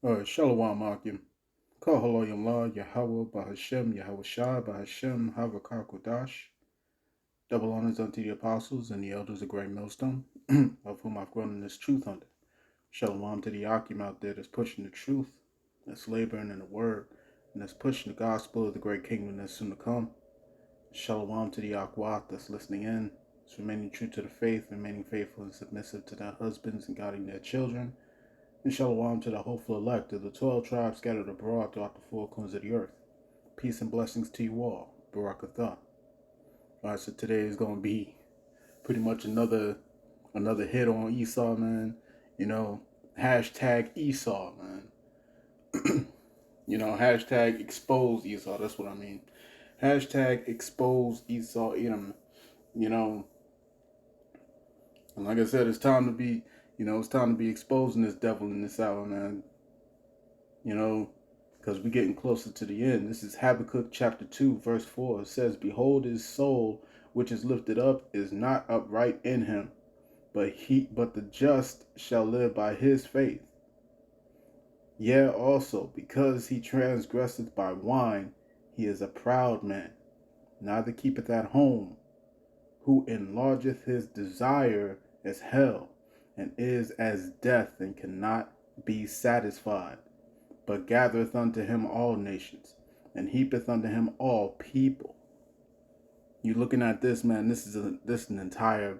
Shalom Akim. Kahaloyam La, Yahawah Bahashem Yahawashi, Havakakodash. Double honors unto the apostles and the elders of Great Millstone, of whom I've grown in this truth under. Shalom to the Akim out there that's pushing the truth, that's laboring in the word, and that's pushing the gospel of the great kingdom that's soon to come. Shalom to the Akwat that's listening in, that's remaining true to the faith, remaining faithful and submissive to their husbands and guiding their children. And shalom to the hopeful elect of the 12 tribes scattered abroad throughout the four corners of the earth. Peace and blessings to you all. Barakatah. Alright, so today is going to be pretty much another hit on Esau, man. You know, hashtag Esau, man. You know, hashtag expose Esau. That's what I mean. Hashtag expose Esau, Edumb. You know, and like I said, it's time to be... it's time to be exposing this devil in this hour, man. You know, because we're getting closer to the end. This is Habakkuk chapter 2, verse 4. It says, "Behold, his soul, which is lifted up, is not upright in him, but the just shall live by his faith. Yea, also, because he transgresseth by wine, he is a proud man, neither keepeth at home, who enlargeth his desire as hell, and is as death, and cannot be satisfied, but gathereth unto him all nations, and heapeth unto him all people." You're looking at this, man. This is an entire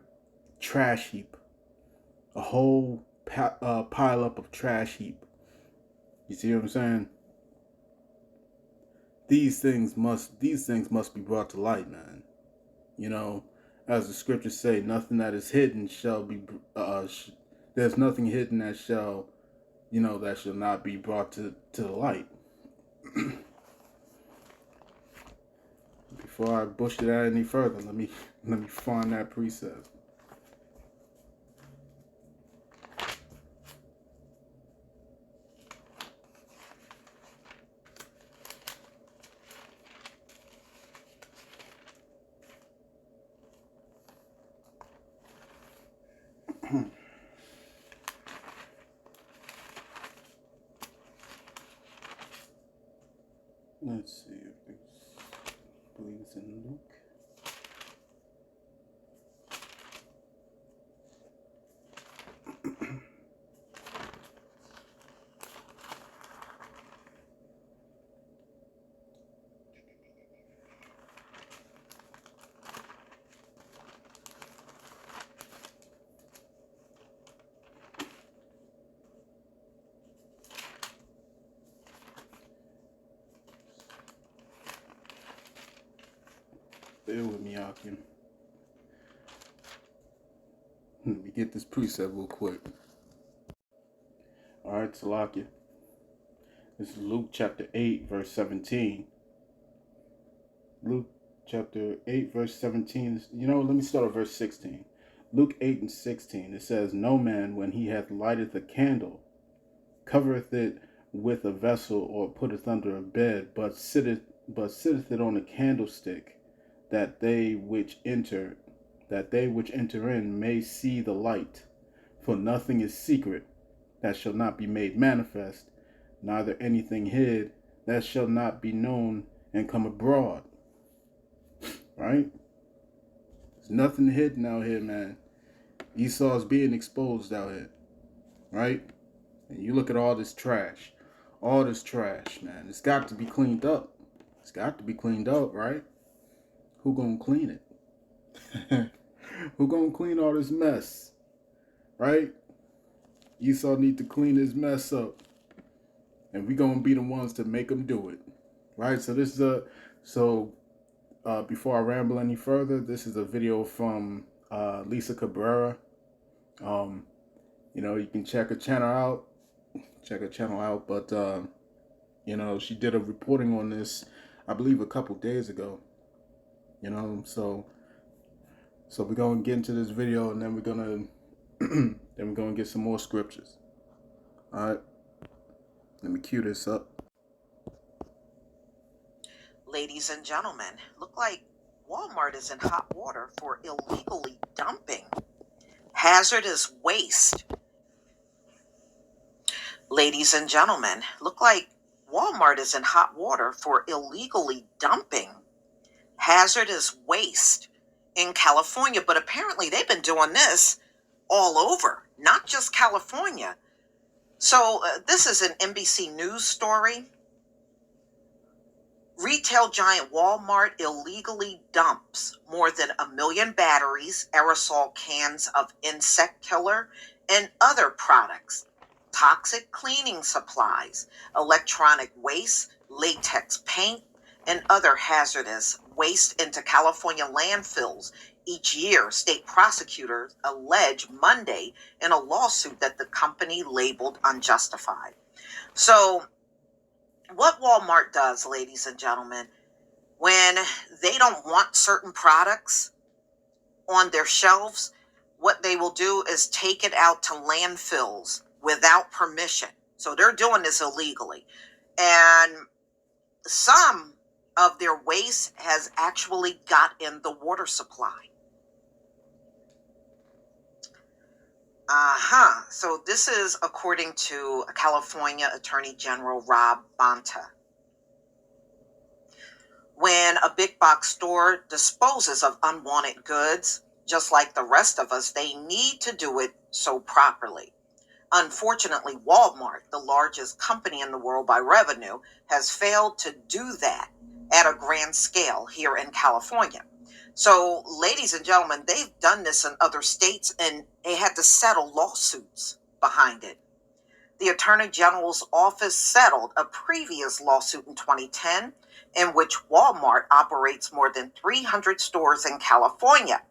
trash heap, a whole pile up of trash heap. You see what I'm saying? These things must be brought to light, man. You know, as the scriptures say, nothing that is hidden shall be, there's nothing hidden that shall, that shall not be brought to the light. Before I bush it out any further, let me find that precept. Let's see if I believe it's in Luke. Bear with me, Akim. Let me get this precept real quick. Alright, Salakia. This is Luke chapter 8, verse 17. Luke chapter 8, verse 17. Let me start at verse 16. Luke 8 and 16. It says, "No man, when he hath lighted a candle, covereth it with a vessel, or putteth under a bed, but sitteth it on a candlestick, that they which enter in may see the light. For nothing is secret that shall not be made manifest, neither anything hid that shall not be known and come abroad." Right? There's nothing hidden out here, man. Esau's being exposed out here. Right? And you look at all this trash, man. It's got to be cleaned up. It's got to be cleaned up, right? Who gonna clean it? Who gonna clean all this mess? Right? Esau need to clean his mess up. And we gonna be the ones to make him do it. Right? So this is before I ramble any further, this is a video from Lisa Cabrera. You can check her channel out. But she did a reporting on this, I believe, a couple days ago. So we're gonna get into this video, and then we're gonna get some more scriptures. All right, let me cue this up. Ladies and gentlemen, look like Walmart is in hot water for illegally dumping hazardous waste. Ladies and gentlemen, look like Walmart is in hot water for illegally dumping hazardous waste in California. But apparently they've been doing this all over, not just California. So this is an NBC News story. Retail giant Walmart illegally dumps more than 1 million batteries, aerosol cans of insect killer, and other products, toxic cleaning supplies, electronic waste, latex paint, and other hazardous waste into California landfills each year, state prosecutors allege Monday in a lawsuit that the company labeled unjustified. So, what Walmart does, ladies and gentlemen, when they don't want certain products on their shelves, what they will do is take it out to landfills without permission. So they're doing this illegally. And some of their waste has actually got in the water supply. So this is according to California Attorney General Rob Bonta. When a big box store disposes of unwanted goods, just like the rest of us, they need to do it so properly. Unfortunately, Walmart, the largest company in the world by revenue, has failed to do that at a grand scale here in California. So, ladies and gentlemen, they've done this in other states and they had to settle lawsuits behind it. The Attorney General's office settled a previous lawsuit in 2010 in which Walmart operates more than 300 stores in California,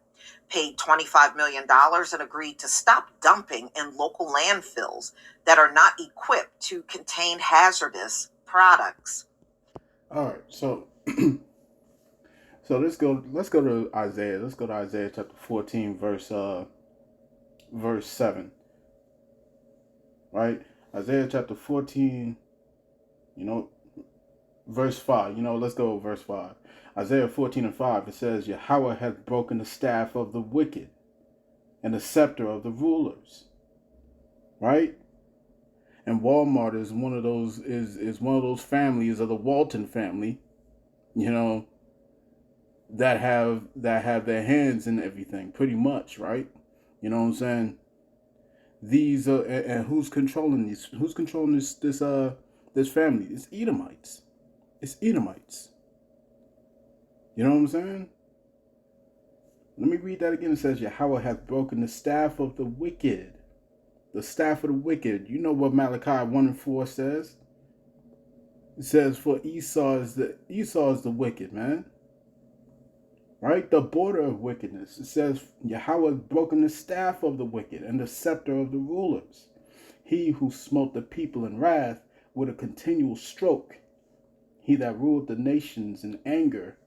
paid $25 million, and agreed to stop dumping in local landfills that are not equipped to contain hazardous products. All right, so so let's go to Isaiah. Let's go to Isaiah chapter 14, verse 7. Right? Isaiah chapter 14, verse 5. Let's go with verse 5. Isaiah 14:5, it says, Yahawah hath broken the staff of the wicked and the scepter of the rulers. Right? And Walmart is one of those families of the Walton family, that have their hands in everything, pretty much, right? You know what I'm saying? These and who's controlling these? Who's controlling this family? It's Edomites. It's Edomites. You know what I'm saying? Let me read that again. It says, Yahawah hath broken the staff of the wicked. The staff of the wicked. You know what Malachi 1:4 says? It says, for Esau is the wicked, man. Right? The border of wickedness. It says, Yahawah hath broken the staff of the wicked and the scepter of the rulers. He who smote the people in wrath with a continual stroke. He that ruled the nations in anger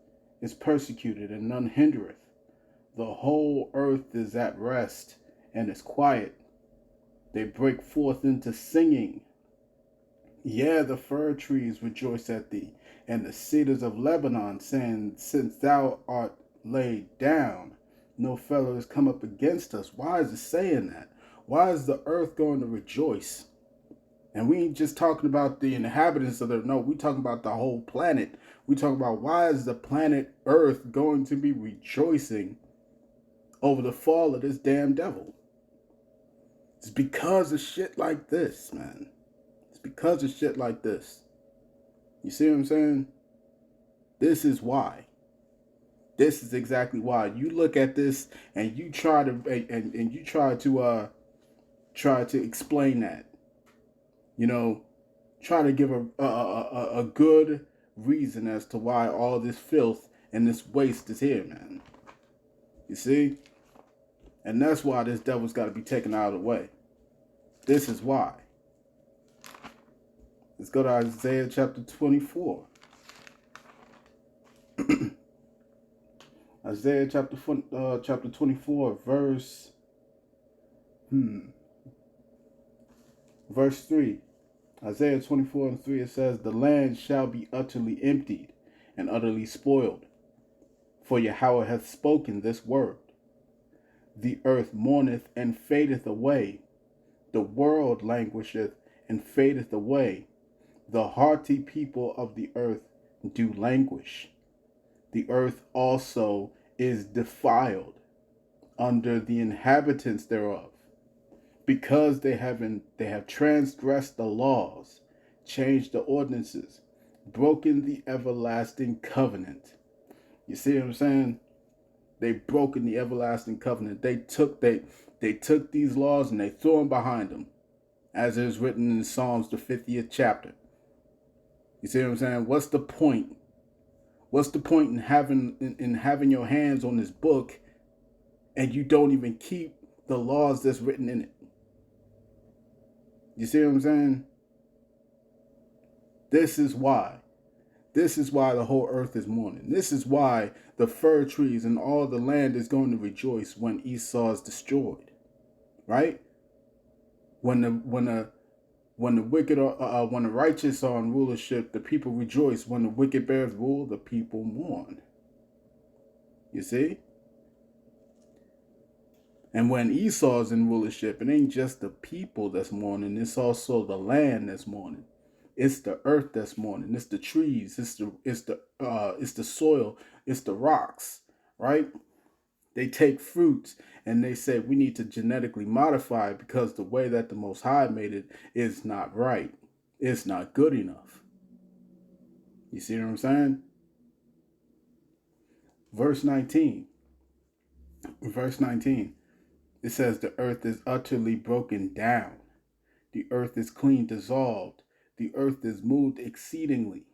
is persecuted, and none hindereth. The whole earth is at rest and is quiet. They break forth into singing. Yea, the fir trees rejoice at thee, and the cedars of Lebanon, saying, since thou art laid down, no fellow has come up against us. Why is it saying that? Why is the earth going to rejoice? And we ain't just talking about the inhabitants of the, no, we talking about the whole planet. We talking about why is the planet Earth going to be rejoicing over the fall of this damn devil? It's because of shit like this, man. It's because of shit like this. You see what I'm saying? This is why. This is exactly why. You look at this and you try to try to explain that. Try to give a good reason as to why all this filth and this waste is here, man. You see? And that's why this devil's got to be taken out of the way. This is why. Let's go to Isaiah chapter 24. Isaiah chapter 24, verse 3. Isaiah 24:3, it says, the land shall be utterly emptied and utterly spoiled, for Yahawah hath spoken this word. The earth mourneth and fadeth away, the world languisheth and fadeth away. The haughty people of the earth do languish. The earth also is defiled under the inhabitants thereof, because they have transgressed the laws, changed the ordinances, broken the everlasting covenant. You see what I'm saying? They've broken the everlasting covenant. They took these laws and they threw them behind them, as it is written in Psalms the 50th chapter. You see what I'm saying? What's the point? What's the point in having your hands on this book and you don't even keep the laws that's written in it? You see what I'm saying? This is why. This is why the whole earth is mourning. This is why the fir trees and all the land is going to rejoice when Esau is destroyed. Right? When the wicked when the righteous are in rulership, the people rejoice. When the wicked bears rule, the people mourn. You see? And when Esau's in rulership, it ain't just the people that's mourning, it's also the land that's mourning. It's the earth that's mourning. It's the trees. It's the soil. It's the rocks, right? They take fruits and they say we need to genetically modify it because the way that the Most High made it is not right. It's not good enough. You see what I'm saying? Verse 19. It says the earth is utterly broken down. The earth is clean dissolved. The earth is moved exceedingly.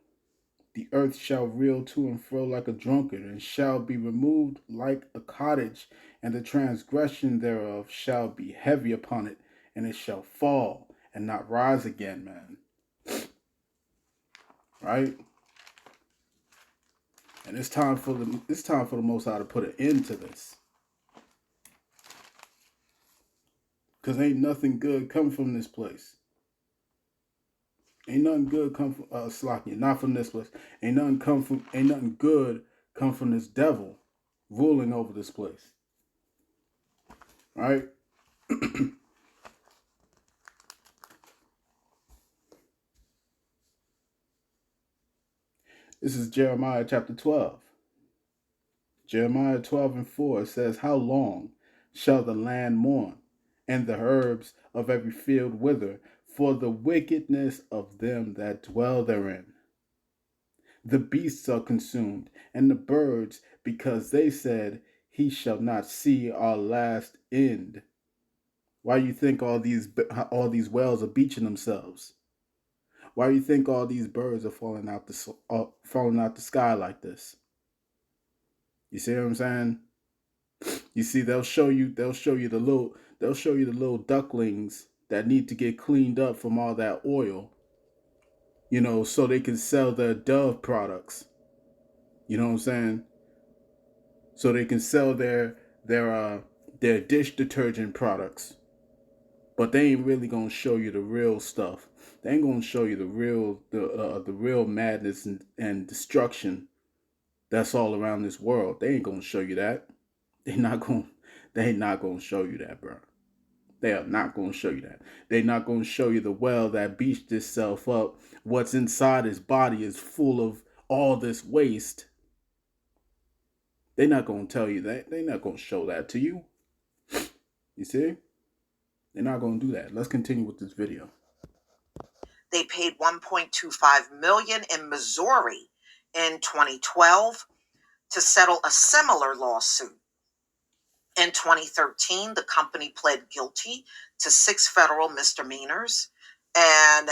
The earth shall reel to and fro like a drunkard, and shall be removed like a cottage, and the transgression thereof shall be heavy upon it, and it shall fall and not rise again, man. Right? And it's time for the Most High to put an end to this. Because ain't nothing good come from this place. Ain't nothing good come from Slakia, not from this place. Ain't nothing good come from this devil ruling over this place. Right? This is Jeremiah chapter 12. Jeremiah 12:4 says, how long shall the land mourn, and the herbs of every field wither, for the wickedness of them that dwell therein? The beasts are consumed, and the birds, because they said, he shall not see our last end. Why do you think all these whales are beaching themselves? Why do you think all these birds are falling out the sky like this? You see what I'm saying? You see, they'll show you the little ducklings that need to get cleaned up from all that oil, you know, so they can sell their Dove products. You know what I'm saying? So they can sell their dish detergent products. But they ain't really gonna show you the real stuff. They ain't gonna show you the real madness and destruction that's all around this world. They ain't gonna show you that. They not gonna show you that, bro. They are not gonna show you that. They're not gonna show you the well that beached itself up. What's inside his body is full of all this waste. They're not gonna tell you that. They're not gonna show that to you. You see? They're not gonna do that. Let's continue with this video. They paid $1.25 million in Missouri in 2012 to settle a similar lawsuit. In 2013, the company pled guilty to 6 federal misdemeanors, and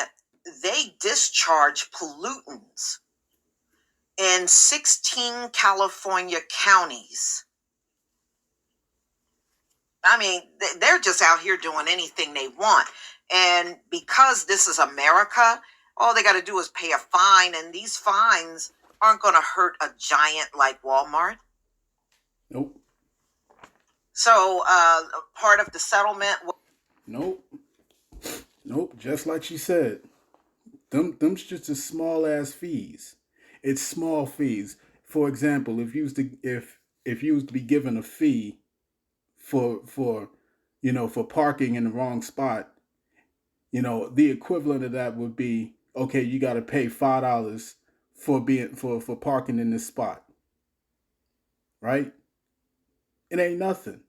they discharge pollutants in 16 California counties. I mean, they're just out here doing anything they want. And because this is America, all they got to do is pay a fine, and these fines aren't going to hurt a giant like Walmart. Nope. So part of the settlement. Nope. Just like she said, them's just a small ass fees. It's small fees. For example, if you was to be given a fee for parking in the wrong spot, You know, the equivalent of that would be, okay, you got to pay $5 for parking in this spot, right? It ain't nothing.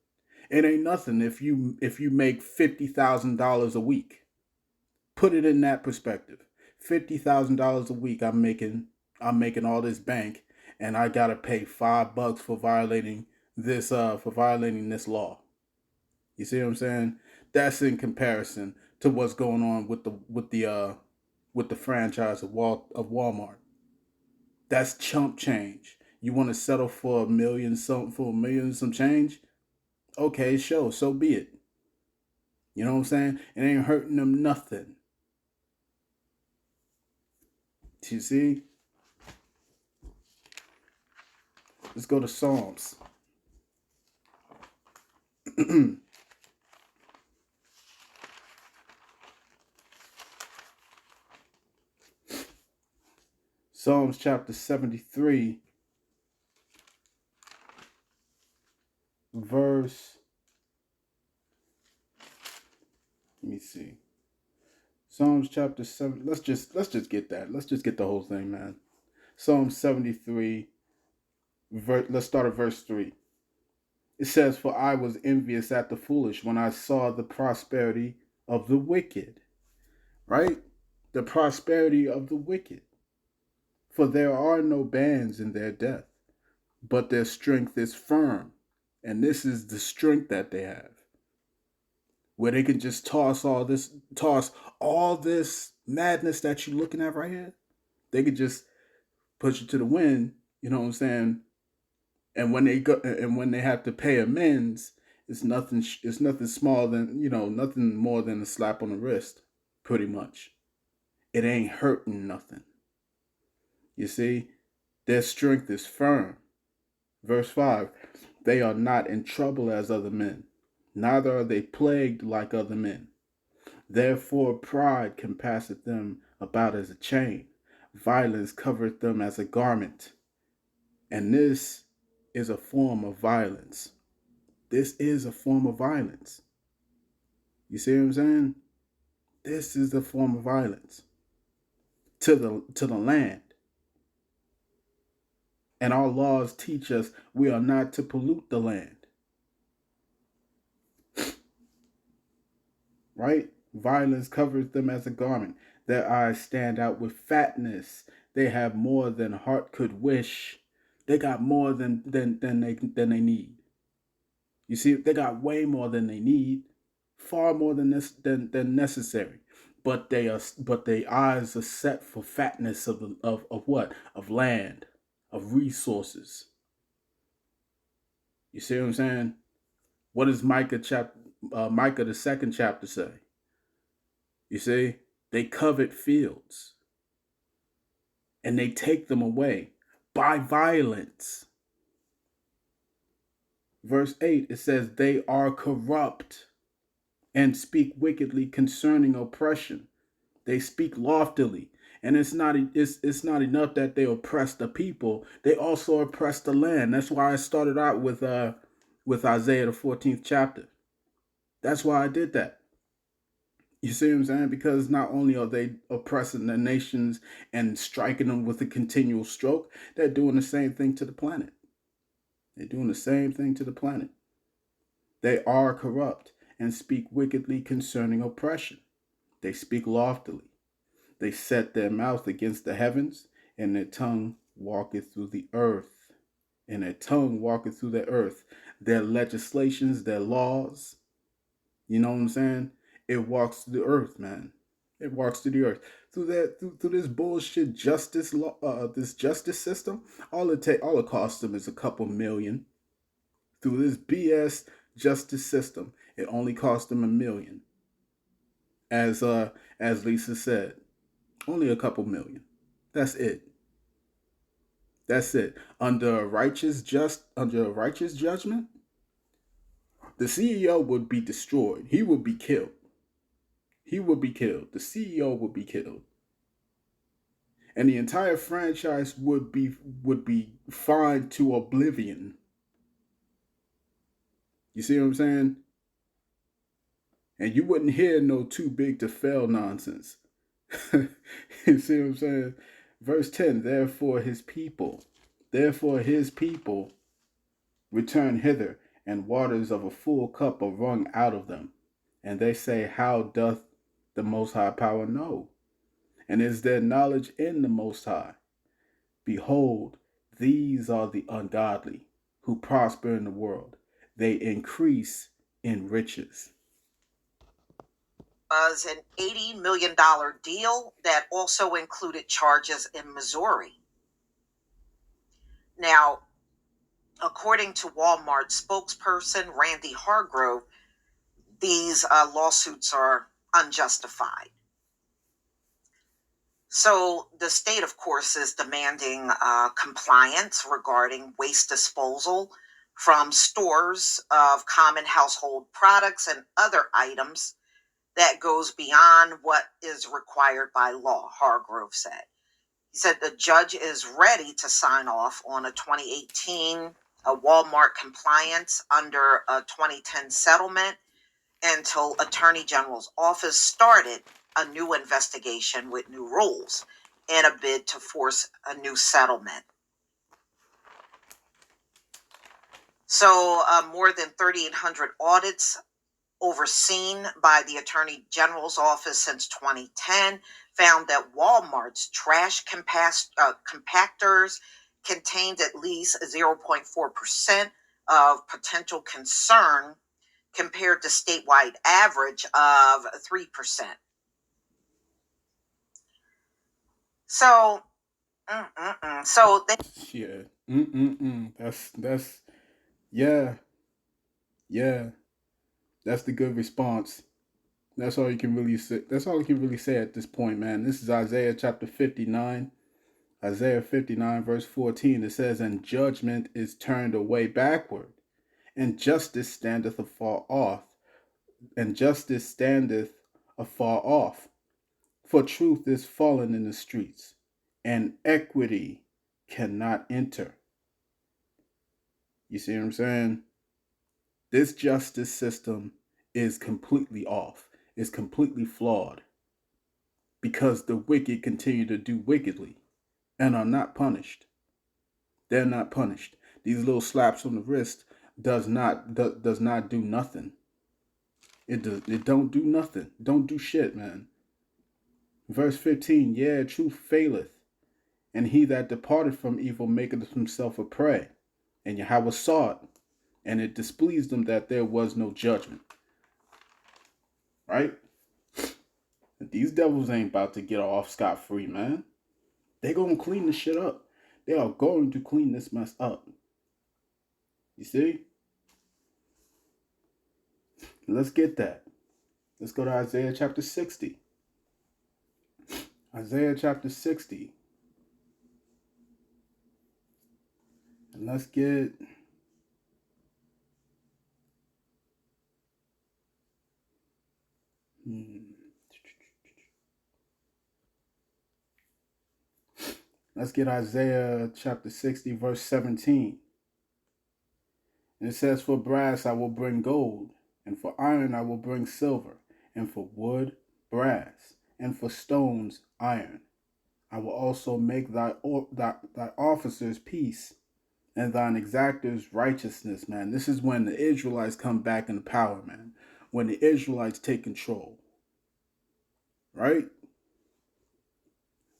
It ain't nothing if you make $50,000 a week. Put it in that perspective. $50,000 a week I'm making all this bank, and I gotta pay $5 for violating this law. You see what I'm saying? That's in comparison to what's going on with the franchise of Walmart. That's chump change. You want to settle for some change? Okay, sure, so be it. You know what I'm saying? It ain't hurting them nothing. You see? Let's go to Psalms. Psalms chapter 73, verse, let me see. Psalms chapter 7, let's just get that. Let's just get the whole thing, man. Psalm 73, let's start at verse 3. It says, "For I was envious at the foolish when I saw the prosperity of the wicked." Right? The prosperity of the wicked. "For there are no bands in their death, but their strength is firm." And this is the strength that they have, where they can just toss all this madness that you're looking at right here. They could just push it to the wind. You know what I'm saying? And when they have to pay amends, it's nothing small than, nothing more than a slap on the wrist, pretty much. It ain't hurting nothing. You see, their strength is firm. Verse 5, "They are not in trouble as other men, neither are they plagued like other men. Therefore pride compasseth them about as a chain, violence covereth them as a garment." And this is a form of violence. This is a form of violence. You see what I'm saying? This is a form of violence to the land. And our laws teach us we are not to pollute the land. Right? Violence covers them as a garment. Their eyes stand out with fatness. They have more than heart could wish. They got more than they need. You see, they got way more than they need, far more than necessary. But their eyes are set for fatness of what? Of land, of resources. You see what I'm saying? What does Micah the second chapter say? You see, they covet fields, and they take them away by violence. Verse 8, it says, "They are corrupt and speak wickedly concerning oppression." They speak loftily. And it's not enough that they oppress the people. They also oppress the land. That's why I started out with Isaiah the 14th chapter. That's why I did that. You see what I'm saying? Because not only are they oppressing the nations and striking them with a continual stroke, they're doing the same thing to the planet. They're doing the same thing to the planet. They are corrupt and speak wickedly concerning oppression. They speak loftily. They set their mouth against the heavens, and their tongue walketh through the earth. And their tongue walketh through the earth. Their legislations, their laws, you know what I'm saying? It walks through the earth, man. It walks through the earth. Through this bullshit justice law, this justice system, all it costs them is a couple million. Through this BS justice system, it only cost them $1 million. As Lisa said, only a couple million. That's it. That's it. Under a righteous judgment, the CEO would be destroyed. He would be killed. He would be killed. The CEO would be killed. And the entire franchise would be fined to oblivion. You see what I'm saying? And you wouldn't hear no too big to fail nonsense. You see what I'm saying? Verse 10, therefore his people return hither, and waters of a full cup are wrung out of them. And they say, how doth the Most High power know? And is there knowledge in the Most High? Behold, these are the ungodly who prosper in the world. They increase in riches. Was an $80 million deal that also included charges in Missouri. Now, according to Walmart spokesperson Randy Hargrove, these lawsuits are unjustified. So the state, of course, is demanding compliance regarding waste disposal from stores of common household products and other items that goes beyond what is required by law, Hargrove said. He said the judge is ready to sign off on a 2018 Walmart compliance under a 2010 settlement until Attorney General's office started a new investigation with new rules in a bid to force a new settlement. So more than 3,800 audits overseen by the Attorney General's office since 2010 found that Walmart's trash compactors contained at least 0.4% of potential concern compared to statewide average of 3%. So, so they, That's yeah. That's the good response. That's all you can really say. That's all you can really say at this point, man. This is Isaiah chapter 59. Isaiah 59 verse 14. It says, and judgment is turned away backward, and justice standeth afar off, for truth is fallen in the streets, and equity cannot enter. You see what I'm saying? This justice system is completely off. It's completely flawed because the wicked continue to do wickedly and are not punished. They're not punished. These little slaps on the wrist does not do nothing. It don't do nothing. Don't do shit, man. Verse 15, yeah, truth faileth, and he that departed from evil maketh himself a prey. And Yahawah saw it, and it displeased him that there was no judgment. Right? These devils ain't about to get off scot-free, man. They're going to clean this shit up. They are going to clean this mess up. You see? Let's get that. Let's go to Isaiah chapter 60. Isaiah chapter 60. And let's get... Let's get Isaiah chapter 60, verse 17. And it says, for brass I will bring gold, and for iron I will bring silver, and for wood, brass, and for stones, iron. I will also make thy officers peace, and thine exactors righteousness, man. This is when the Israelites come back into power, man. When the Israelites take control. Right?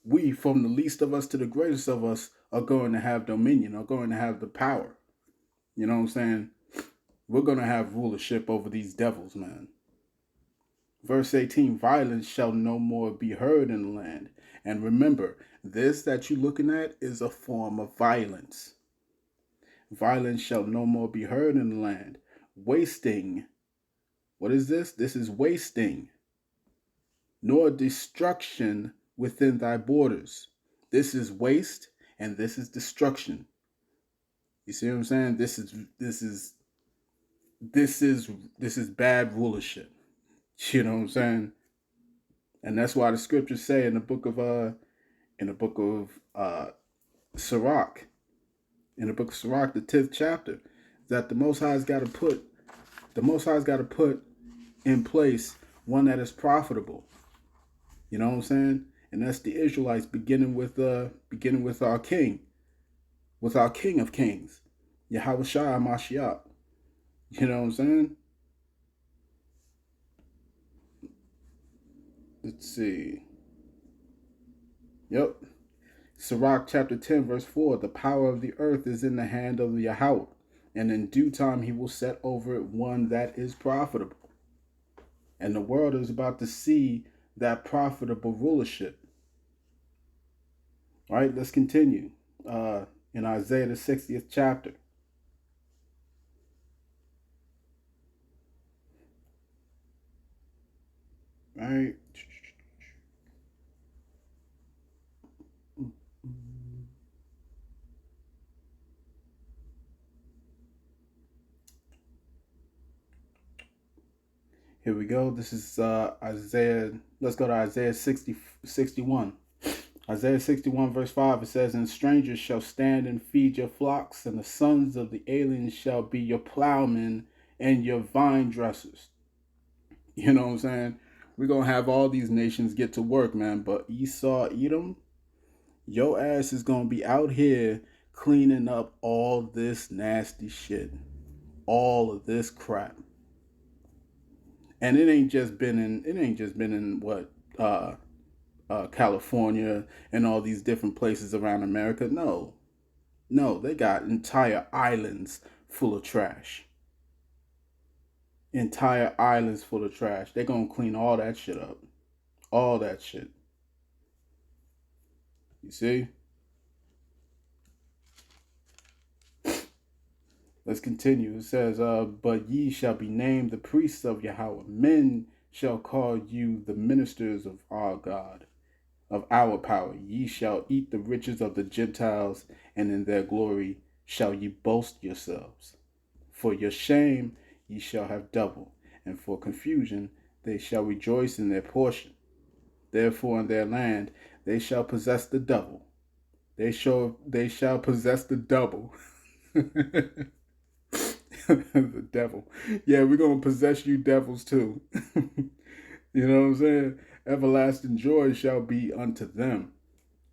We, from the least of us to the greatest of us, are going to have dominion, are going to have the power. You know what I'm saying? We're going to have rulership over these devils, man. Verse 18, violence shall no more be heard in the land. And remember, this that you're looking at is a form of violence. Violence shall no more be heard in the land. Wasting. What is this? This is wasting. Nor destruction within thy borders. This is waste and this is destruction. You see what I'm saying? This is bad rulership. You know what I'm saying? And that's why the scriptures say in the book of Sirach, the 10th chapter, that the Most High's got to put in place one that is profitable. You know what I'm saying? And that's the Israelites beginning with our king, with our King of Kings, Yahawah Mashiach. You know what I'm saying? Let's see. Yep. Sirach chapter 10, verse 4. The power of the earth is in the hand of the Yahawah, and in due time he will set over it one that is profitable. And the world is about to see that profitable rulership. All right, let's continue. In Isaiah the 60th chapter. All right. Here we go. This is Isaiah. Let's go to Isaiah 61. Isaiah 61 verse 5, it says, and strangers shall stand and feed your flocks, and the sons of the aliens shall be your plowmen and your vine dressers. You know what I'm saying? We're going to have all these nations get to work, man. But Esau, Edom, your ass is going to be out here cleaning up all this nasty shit. All of this crap. And it ain't just been in what California and all these different places around America. No, they got entire islands full of trash. Entire islands full of trash. They're gonna clean all that shit up. All that shit. You see? Let's continue. It says, but ye shall be named the priests of Yahweh. Men shall call you the ministers of our God, of our power. Ye shall eat the riches of the Gentiles, and in their glory shall ye boast yourselves. For your shame ye shall have double, and for confusion they shall rejoice in their portion. Therefore in their land they shall possess the double. They shall possess the double. The devil. Yeah, we're going to possess you devils too. You know what I'm saying? Everlasting joy shall be unto them.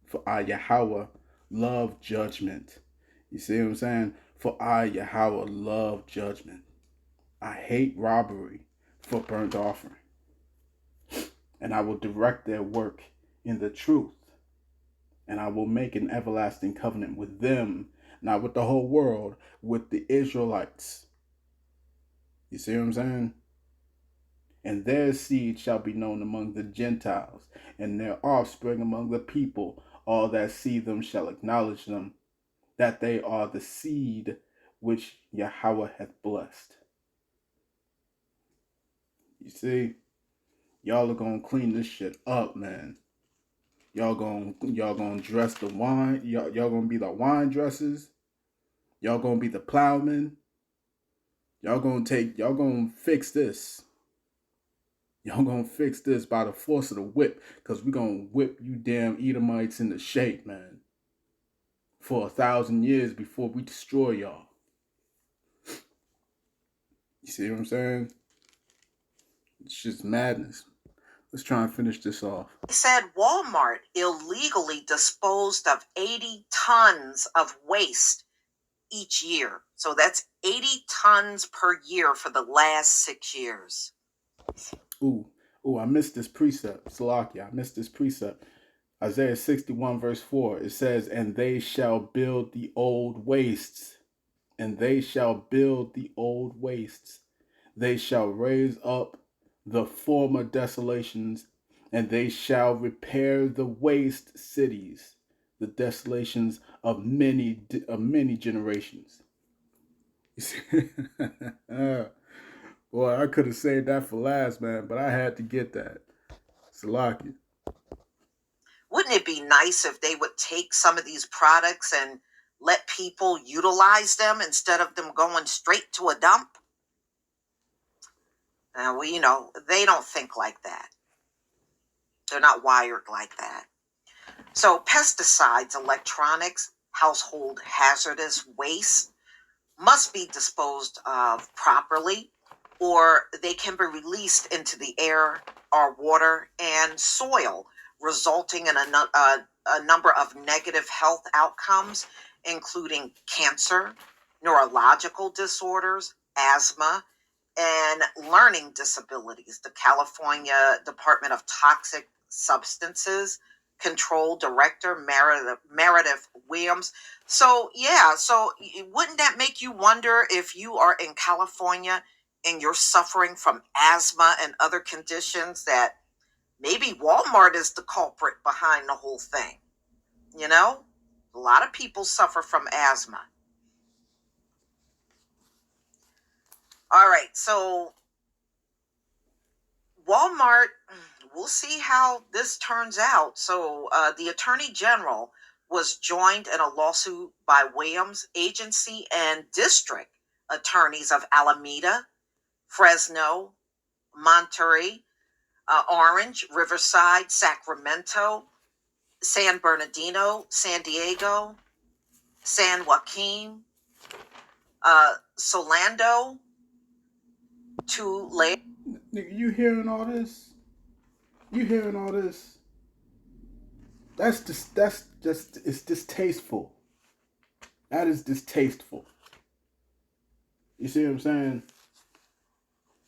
For I, Yahawah, love judgment. You see what I'm saying? For I, Yahawah, love judgment. I hate robbery for burnt offering. And I will direct their work in the truth. And I will make an everlasting covenant with them, not with the whole world, with the Israelites. You see what I'm saying? And their seed shall be known among the Gentiles, and their offspring among the people. All that see them shall acknowledge them, that they are the seed which Yahawah hath blessed. You see? Y'all are gonna clean this shit up, man. Y'all gonna dress the wine. Y'all gonna be the wine dressers. Y'all gonna be the plowmen. Y'all gonna fix this. Y'all gonna fix this by the force of the whip, because we gonna whip you damn Edomites into shape, man. For 1,000 years before we destroy y'all. You see what I'm saying? It's just madness. Let's try and finish this off. They said Walmart illegally disposed of 80 tons of waste each year. So that's 80 tons per year for the last 6 years. Ooh, I missed this precept. Salakia, I missed this precept. Isaiah 61 verse 4, it says, and they shall build the old wastes. And they shall build the old wastes. They shall raise up the former desolations, and they shall repair the waste cities, the desolations of many generations. You see? Boy, I could have saved that for last, man, but I had to get that. Salaki. Wouldn't it be nice if they would take some of these products and let people utilize them instead of them going straight to a dump? Now, they don't think like that. They're not wired like that. So pesticides, electronics, household hazardous waste must be disposed of properly or they can be released into the air or water and soil, resulting in a number of negative health outcomes, including cancer, neurological disorders, asthma, and learning disabilities. The California Department of Toxic Substances Control Director Meredith Williams. So yeah, so wouldn't that make you wonder if you are in California and you're suffering from asthma and other conditions, that maybe Walmart is the culprit behind the whole thing? You know, a lot of people suffer from asthma. All right, so Walmart, we'll see how this turns out. So the Attorney General was joined in a lawsuit by Williams agency and district attorneys of Alameda, Fresno, Monterey, Orange, Riverside, Sacramento, San Bernardino, San Diego, San Joaquin, Solano, Tulare. Nigga, you hearing all this? You hearing all this? That's just it's distasteful. That is distasteful. You see what I'm saying?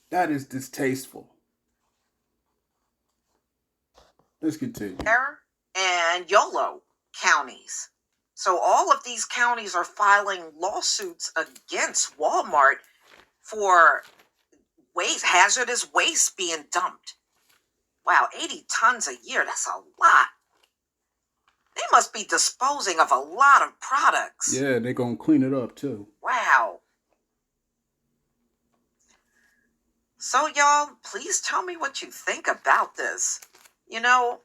That is distasteful. Let's continue. And Yolo counties. So all of these counties are filing lawsuits against Walmart for waste, hazardous waste being dumped. Wow, 80 tons a year, that's a lot. They must be disposing of a lot of products. Yeah, they're going to clean it up too. Wow. So y'all, please tell me what you think about this. You know,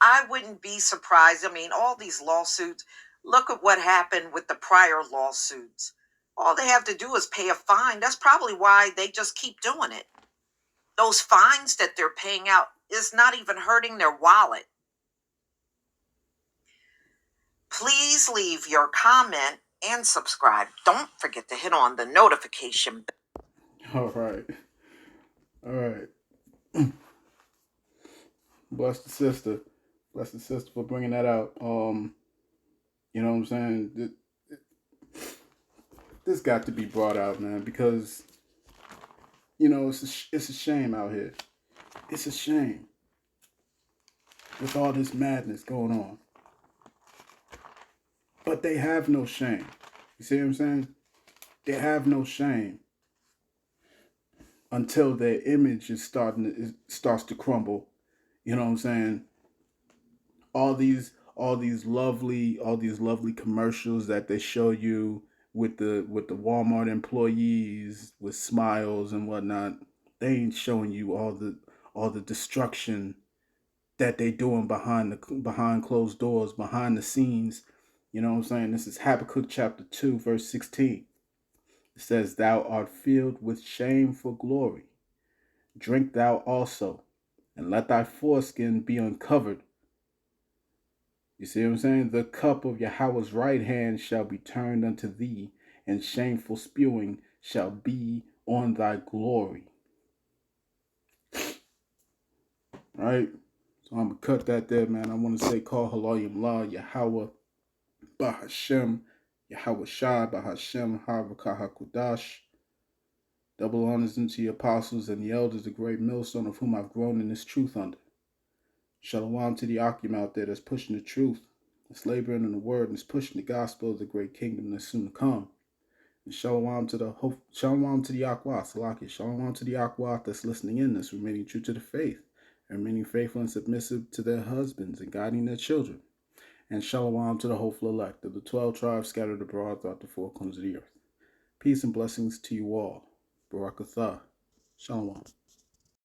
I wouldn't be surprised. I mean, all these lawsuits, look at what happened with the prior lawsuits. All they have to do is pay a fine. That's probably why they just keep doing it. Those fines that they're paying out is not even hurting their wallet. Please leave your comment and subscribe. Don't forget to hit on the notification bell. All right. All right. Bless the sister. Bless the sister for bringing that out. You know what I'm saying? This got to be brought out, man, because, you know, it's a shame out here. It's a shame with all this madness going on. But they have no shame. You see what I'm saying? They have no shame until their image is starts to crumble. You know what I'm saying? All these lovely commercials that they show you with the Walmart employees with smiles and whatnot, they ain't showing you all the destruction that they doing behind closed doors, behind the scenes. You know what I'm saying? This is Habakkuk chapter 2, verse 16. It says, "Thou art filled with shame for glory. Drink thou also, and let thy foreskin be uncovered." You see what I'm saying? "The cup of Yahweh's right hand shall be turned unto thee, and shameful spewing shall be on thy glory." Right? So I'm going to cut that there, man. I want to say, call Yahawah Bahashem Yahawashi Bahashem Yahawashi. Double honors unto the apostles and the elders, the great millstone of whom I've grown in this truth under. Shalom to the Akim out there that's pushing the truth, that's laboring in the word, and is pushing the gospel of the great kingdom that's soon to come. And shalom to the Akwah, Salaki. Shalom to the Akwah that's listening in, that's remaining true to the faith, and remaining faithful and submissive to their husbands and guiding their children. And shalom to the hopeful elect of the 12 tribes scattered abroad throughout the four corners of the earth. Peace and blessings to you all. Barakatah. Shalom.